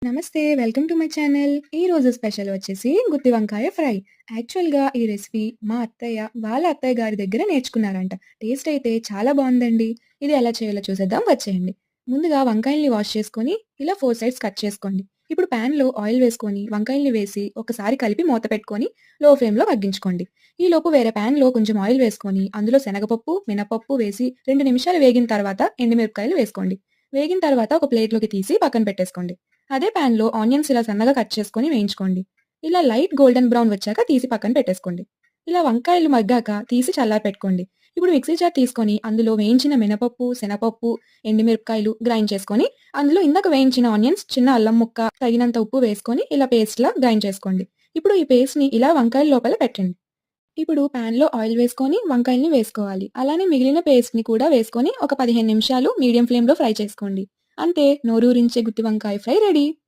నమస్తే. Welcome to my channel. ఈరోజు special వచ్చేసి గుత్తి వంకాయ ఫ్రై. యాక్చువల్‌గా ఈ రెసిపీ మా అత్తయ్య, వాళ్ళ అత్తయ్య గారి దగ్గర నేర్చుకున్నారంట. టేస్ట్ అయితే చాలా బావుందండి. ఇది ఎలా చేయాలో చూసేద్దాం వచ్చేయండి. ముందుగా వంకాయల్ని వాష్ చేసుకొని ఇలా 4 సైడ్స్ కట్ చేసుకోండి. ఇప్పుడు పాన్‌లో ఆయిల్ వేసుకొని వంకాయల్ని వేసి ఒకసారి కలిపి మూత పెట్టుకొని లో ఫ్లేమ్‌లో మగ్గించుకోండి. ఈలోపు వేరే పాన్‌లో కొంచెం ఆయిల్ వేసుకొని అందులో శనగపప్పు, మినపప్పు వేసి 2 నిమిషాలు వేగిన తర్వాత ఎండుమిరపకాయలు వేసుకోండి. వేగిన తర్వాత ఒక ప్లేట్‌లోకి తీసి పక్కన పెట్టేసుకోండి. అదే పాన్‌లో ఆనియన్స్ ఇలా సన్నగా కట్ చేసుకొని వేయించుకోండి. ఇలా లైట్ గోల్డెన్ బ్రౌన్ వచ్చాక తీసి పక్కన పెట్టేసుకోండి. ఇలా వంకాయలు మగ్గాక తీసి చల్లారపెట్టుకోండి. ఇప్పుడు మిక్సీ జార్ తీసుకొని అందులో వేయించిన మినపప్పు, శనగపప్పు, ఎండుమిరపకాయలు గ్రైండ్ చేసుకొని, అందులో ఇందాక వేయించిన ఆనియన్స్, చిన్న అల్లం ముక్క, తగినంత ఉప్పు వేసుకొని ఇలా పేస్ట్‌లా గ్రైండ్ చేసుకోండి. ఇప్పుడు ఈ పేస్ట్‌ని ఇలా వంకాయల లోపల పెట్టండి. ఇప్పుడు పాన్‌లో ఆయిల్ వేసుకొని వంకాయల్ని వేసుకోవాలి. అలానే మిగిలిన పేస్ట్‌ని కూడా వేసుకొని ఒక 15 నిమిషాలు మీడియం ఫ్లేమ్‌లో ఫ్రై చేసుకోండి. అంతే, నోరూరించే గుత్తి వంకాయ ఫ్రై రెడీ.